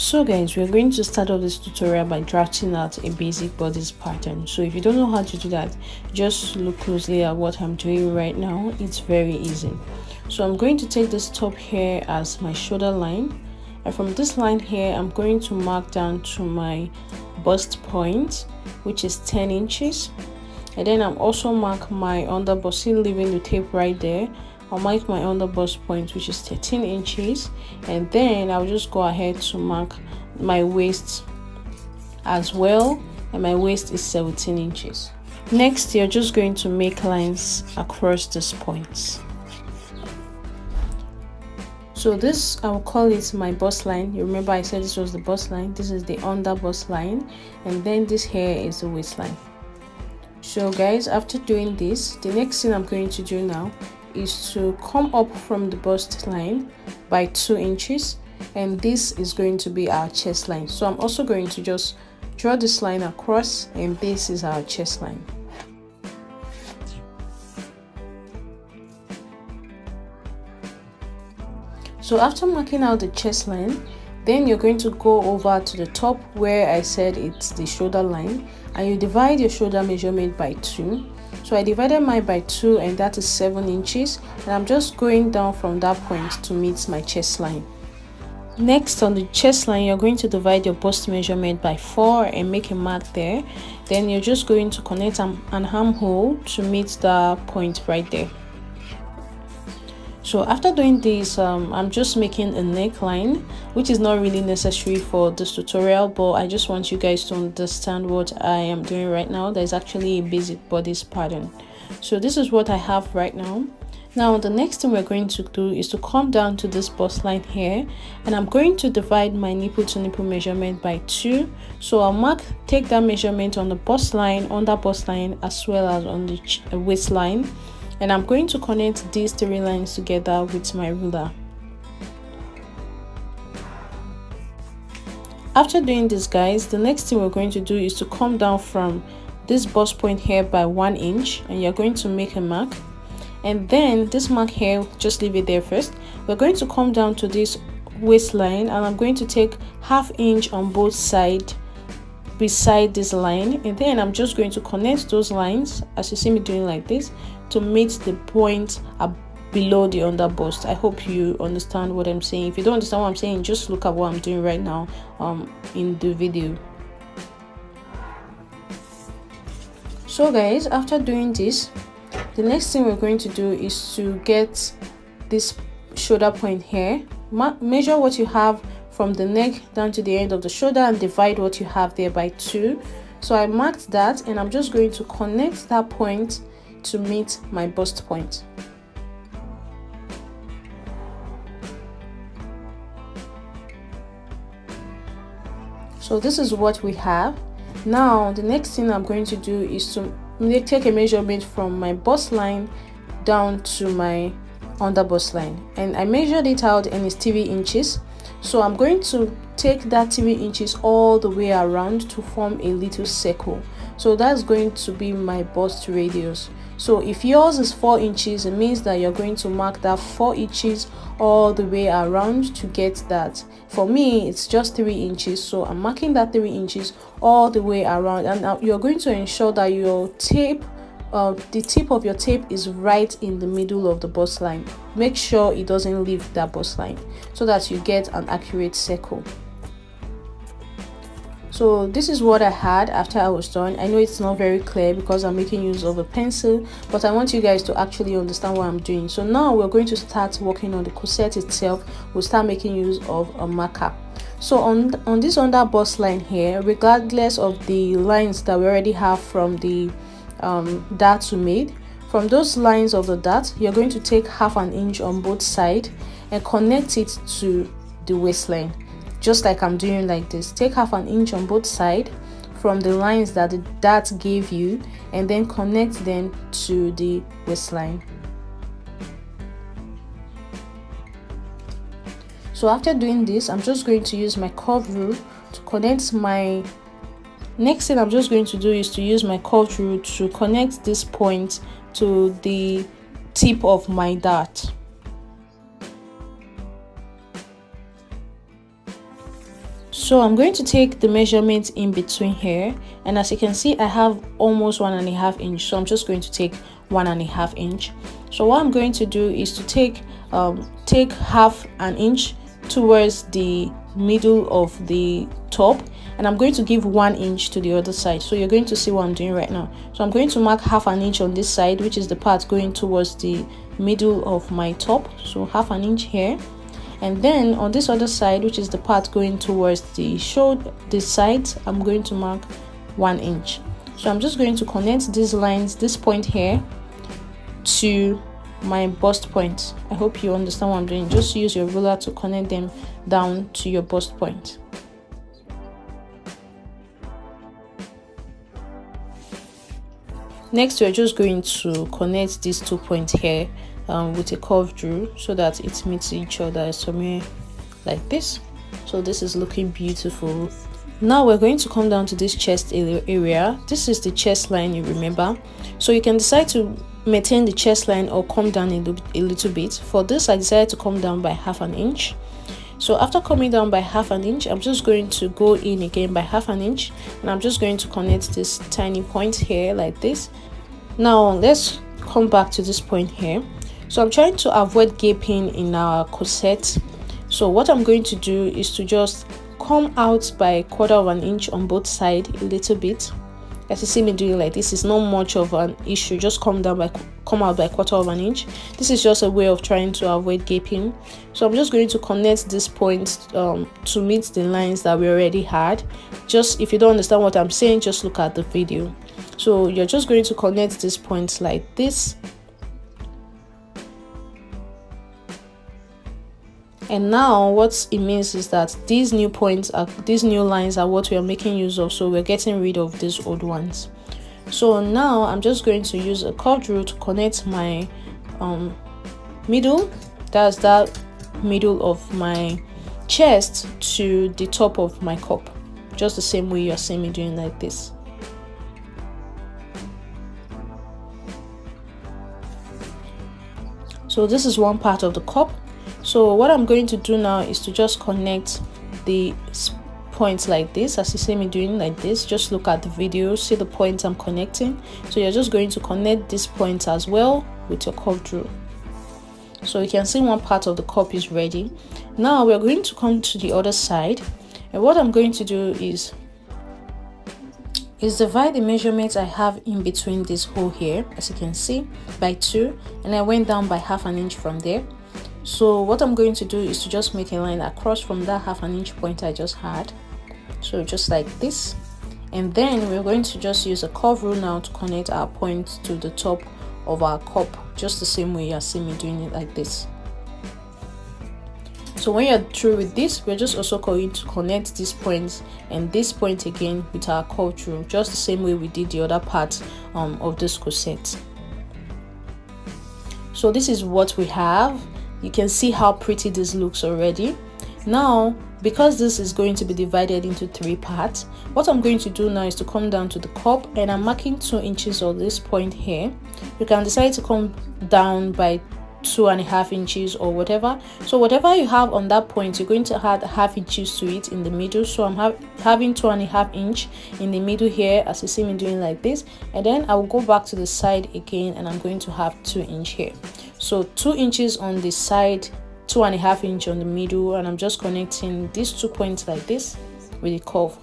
So guys, we're going to start off this tutorial by drafting out a basic bodice pattern. So if you don't know how to do that, just look closely at what I'm doing right now. It's very easy. So I'm going to take this top here as my shoulder line, and from this line here I'm going to mark down to my bust point, which is 10 inches, and then I'm also mark my under bust, leaving the tape right there. I'll mark my under bust point, which is 13 inches, and then I'll just go ahead to mark my waist as well, and my waist is 17 inches. Next, you're just going to make lines across these points. So this, I will call it my bust line. You remember I said this was the bust line. This is the under bust line, and then this here is the waistline. So guys, after doing this, the next thing I'm going to do now is to come up from the bust line by 2 inches, and this is going to be our chest line. So I'm also going to just draw this line across, and this is our chest line. So after marking out the chest line, then you're going to go over to the top where I said it's the shoulder line, and you divide your shoulder measurement by 2. So I divided mine by 2, and that is 7 inches, and I'm just going down from that point to meet my chest line. Next, on the chest line, you're going to divide your bust measurement by 4 and make a mark there. Then you're just going to connect an armhole to meet the point right there. So after doing this, I'm just making a neckline, which is not really necessary for this tutorial, but I just want you guys to understand what I am doing right now. There's actually a basic bodice pattern. So this is what I have right now. Now the next thing we're going to do is to come down to this bust line here, and I'm going to divide my nipple to nipple measurement by 2. So I'll take that measurement on the bust line, on that bust line, as well as on the waistline. And I'm going to connect these 3 lines together with my ruler. After doing this, guys, the next thing we're going to do is to come down from this bust point here by 1 inch, and you're going to make a mark. And then this mark here, just leave it there first. We're going to come down to this waistline, and I'm going to take ½ inch on both sides beside this line, and then I'm just going to connect those lines, as you see me doing like this, to meet the point below the under bust. I hope you understand what I'm saying. If you don't understand what I'm saying, just look at what I'm doing right now in the video. So guys, after doing this, the next thing we're going to do is to get this shoulder point here. Measure what you have from the neck down to the end of the shoulder and divide what you have there by 2. So I marked that, and I'm just going to connect that point to meet my bust point. So this is what we have. Now the next thing I'm going to do is to take a measurement from my bust line down to my under bust line, and I measured it out, and it's 3 inches. So I'm going to take that 3 inches all the way around to form a little circle. So that's going to be my bust radius. So if yours is 4 inches, it means that you're going to mark that 4 inches all the way around to get that. For me, it's just 3 inches, so I'm marking that 3 inches all the way around, and you're going to ensure that your tape, the tip of your tape is right in the middle of the bust line. Make sure it doesn't leave that bust line so that you get an accurate circle. So this is what I had after I was done. I know it's not very clear because I'm making use of a pencil, but I want you guys to actually understand what I'm doing. So now we're going to start working on the corset itself. We'll start making use of a marker. So on this under bust line here, regardless of the lines that we already have from the darts we made, from those lines of the dart, you're going to take ½ inch on both sides and connect it to the waistline, just like I'm doing like this. Take ½ inch on both sides from the lines that the dart gave you, and then connect them to the waistline. So after doing this, I'm just going to use my curved rule to connect my next thing I'm just going to do is to use my curved rule to connect this point to the tip of my dart. So I'm going to take the measurement in between here, and as you can see I have almost 1.5 inch, so I'm just going to take 1.5 inch. So what I'm going to do is to take half an inch towards the middle of the top, and I'm going to give 1 inch to the other side. So you're going to see what I'm doing right now. So I'm going to mark half an inch on this side, which is the part going towards the middle of my top, so half an inch here. And then on this other side, which is the part going towards the shoulder, this side, I'm going to mark 1 inch. So I'm just going to connect these lines, this point here, to my bust point. I hope you understand what I'm doing. Just use your ruler to connect them down to your bust point. Next, we're just going to connect these 2 points here with a curved drill so that it meets each other somewhere like this. So this is looking beautiful. Now we're going to come down to this chest area. This is the chest line, you remember. So you can decide to maintain the chest line or come down a little bit. For this, I decided to come down by half an inch. So after coming down by half an inch, I'm just going to go in again by half an inch, and I'm just going to connect this tiny point here like this. Now let's come back to this point here. So I'm trying to avoid gaping in our corset. So what I'm going to do is to just come out by 1/4 inch on both sides a little bit. As you see me doing like this, is not much of an issue. Just come out by 1/4 inch. This is just a way of trying to avoid gaping. So I'm just going to connect this point to meet the lines that we already had. Just if you don't understand what I'm saying, just look at the video. So you're just going to connect this point like this. And now what it means is that these new lines are what we are making use of, so we're getting rid of these old ones. So now I'm just going to use a curved rule to connect my middle, that's that middle of my chest, to the top of my cup, just the same way you're seeing me doing like this. So this is one part of the cup. So what I'm going to do now is to just connect the points like this, as you see me doing like this. Just look at the video, see the points I'm connecting. So you're just going to connect these points as well with your curved rule. So you can see one part of the cup is ready. Now we're going to come to the other side, and what I'm going to do is divide the measurements I have in between this hole here, as you can see, by 2, and I went down by half an inch from there. So what I'm going to do is to just make a line across from that half an inch point I just had, so just like this. And then we're going to just use a curve rule now to connect our point to the top of our cup, just the same way you see me doing it like this. So when you're through with this, we're just also going to connect this point and this point again with our curve rule, just the same way we did the other part of this corset. So this is what we have. You can see how pretty this looks already. Now, because this is going to be divided into 3 parts, what I'm going to do now is to come down to the cup, and I'm marking 2 inches of this point here. You can decide to come down by 2.5 inches or whatever. So whatever you have on that point, you're going to add half inches to it in the middle. So I'm having 2.5 inch in the middle here, as you see me doing like this. And then I will go back to the side again, and I'm going to have 2 inch here. So 2 inches on the side, 2.5 inch on the middle, and I'm just connecting these 2 points like this with a curve.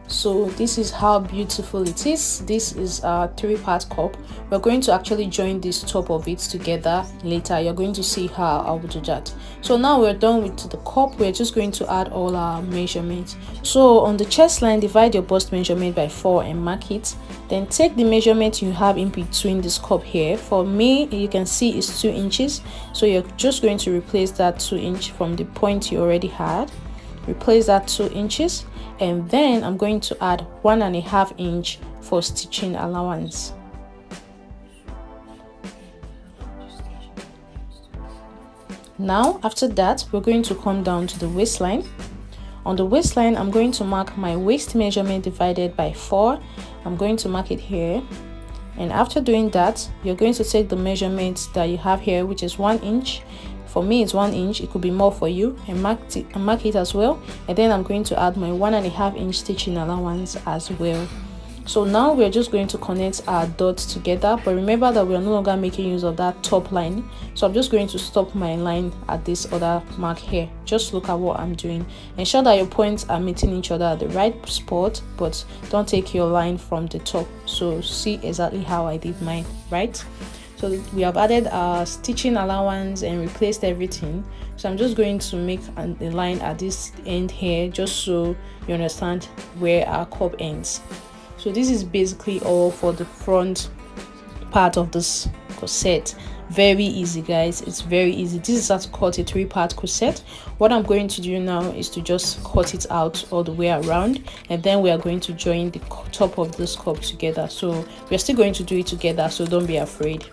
So this is how beautiful it is. This is a 3-part cup. We're going to actually join this top of it together later. You're going to see how I will do that. So now we're done with the cup. We're just going to add all our measurements. So on the chest line, divide your bust measurement by 4 and mark it. Then take the measurement you have in between this cup here. For me, you can see it's 2 inches. So you're just going to replace that 2 inch from the point you already had. Replace that 2 inches. And then I'm going to add 1.5 inch for stitching allowance. Now after that, we're going to come down to the waistline. On the waistline, I'm going to mark my waist measurement divided by 4. I'm going to mark it here. And after doing that, you're going to take the measurement that you have here, which is 1 inch. For me, it's 1 inch. It could be more for you, and mark it as well. And then I'm going to add my 1.5 inch stitching allowance as well. So now we're just going to connect our dots together, but remember that we are no longer making use of that top line. So I'm just going to stop my line at this other mark here. Just look at what I'm doing. Ensure that your points are meeting each other at the right spot, but don't take your line from the top. So see exactly how I did mine, right? So we have added our stitching allowance and replaced everything. So I'm just going to make a line at this end here, just so you understand where our cup ends. So this is basically all for the front part of this corset. Very easy, guys. It's very easy. This is how to cut a 3-part corset. What I'm going to do now is to just cut it out all the way around, and then we are going to join the top of this cup together. So we're still going to do it together, so don't be afraid.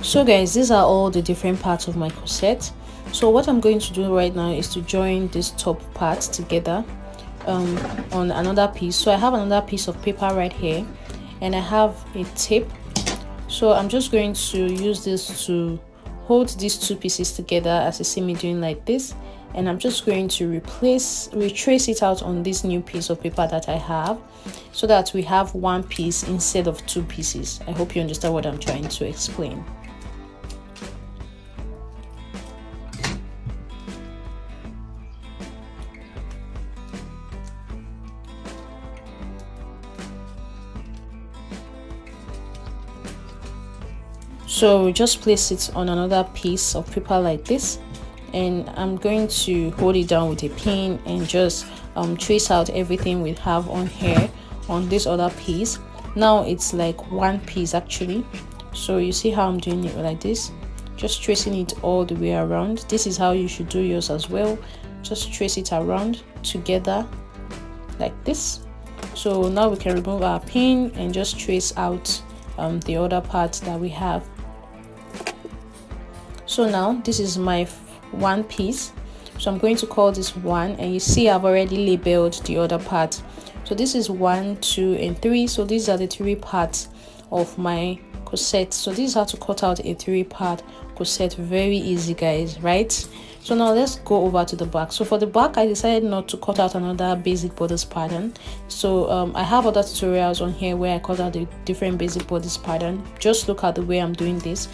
So guys, these are all the different parts of my corset. So what I'm going to do right now is to join this top part together on another piece. So I have another piece of paper right here, and I have a tape. So I'm just going to use this to hold these two pieces together, as you see me doing like this. And I'm just going to retrace it out on this new piece of paper that I have, so that we have one piece instead of two pieces. I hope you understand what I'm trying to explain. So just place it on another piece of paper like this, and I'm going to hold it down with a pin and just trace out everything we have on here on this other piece. Now it's like one piece actually. So you see how I'm doing it like this, just tracing it all the way around. This is how you should do yours as well. Just trace it around together like this. So now we can remove our pin and just trace out the other part that we have. So now this is my one piece, so I'm going to call this 1, and you see I've already labeled the other part. So this is 1, 2, and 3. So these are the 3 parts of my corset. So this is how to cut out a 3-part corset. Very easy, guys, right? So now let's go over to the back. So for the back, I decided not to cut out another basic bodice pattern. So I have other tutorials on here where I cut out the different basic bodice pattern. Just look at the way I'm doing this.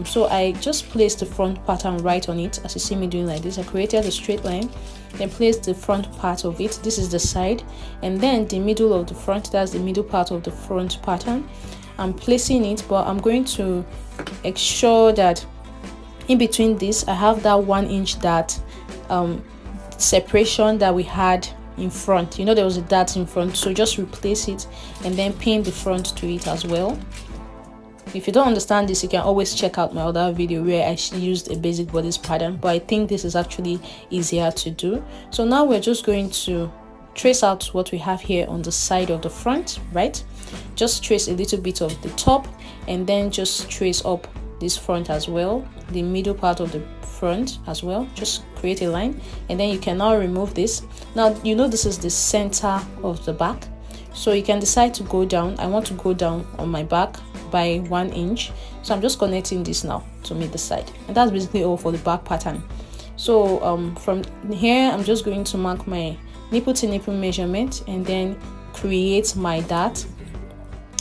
So I just placed the front pattern right on it, as you see me doing like this. I created a straight line, then placed the front part of it. This is the side, and then the middle of the front, that's the middle part of the front pattern. I'm placing it, but I'm going to ensure that in between this I have that 1 inch that separation that we had in front. You know, there was a dart in front, so just replace it and then pin the front to it as well. If you don't understand this, you can always check out my other video where I used a basic bodice pattern, but I think this is actually easier to do. So now we're just going to trace out what we have here on the side of the front, right? Just trace a little bit of the top, and then just trace up this front as well, the middle part of the front as well. Just create a line, and then you can now remove this. Now you know this is the center of the back, so you can decide to go down. I want to go down on my back by 1 inch, so I'm just connecting this now to meet the side, and that's basically all for the back pattern. So from here I'm just going to mark my nipple to nipple measurement and then create my dart.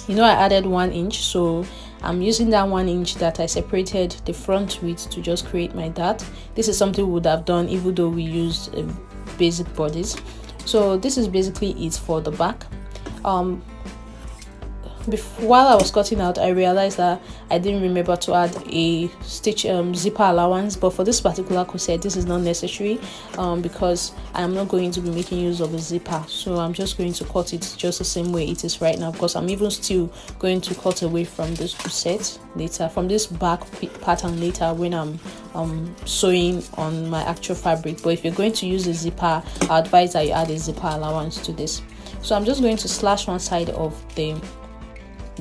You know, I added 1 inch, so I'm using that 1 inch that I separated the front with to just create my dart. This is something we would have done even though we used a basic bodice. So this is basically it for the back. while I was cutting out, I realized that I didn't remember to add a stitch zipper allowance, but for this particular corset this is not necessary because I am not going to be making use of a zipper, so I'm just going to cut it just the same way it is right now, because I'm even still going to cut away from this corset later, from this back pattern later when I'm sewing on my actual fabric. But if you're going to use a zipper, I advise that you add a zipper allowance to this. So I'm just going to slash one side of the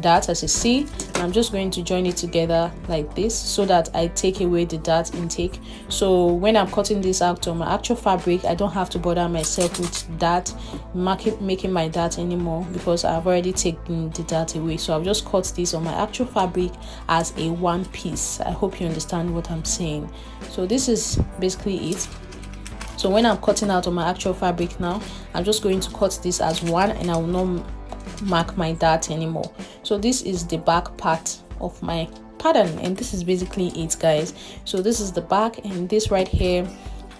dart, as you see, and I'm just going to join it together like this so that I take away the dart intake. So when I'm cutting this out on my actual fabric, I don't have to bother myself with dart making my dart anymore, because I've already taken the dart away. So I've just cut this on my actual fabric as a one piece. I hope you understand what I'm saying. So this is basically it. So when I'm cutting out on my actual fabric now, I'm just going to cut this as one, and I will not mark my dart anymore. So this is the back part of my pattern, and this is basically it, guys. So this is the back, and this right here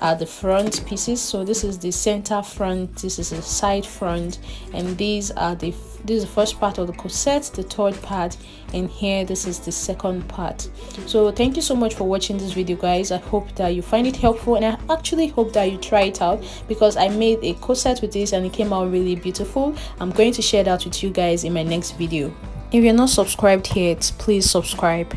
are the front pieces. So this is the center front, this is the side front, and this is the first part of the corset, the third part, and here this is the second part. So thank you so much for watching this video, guys. I hope that you find it helpful, and I actually hope that you try it out, because I made a corset with this and it came out really beautiful. I'm going to share that with you guys in my next video. If you're not subscribed yet, please subscribe.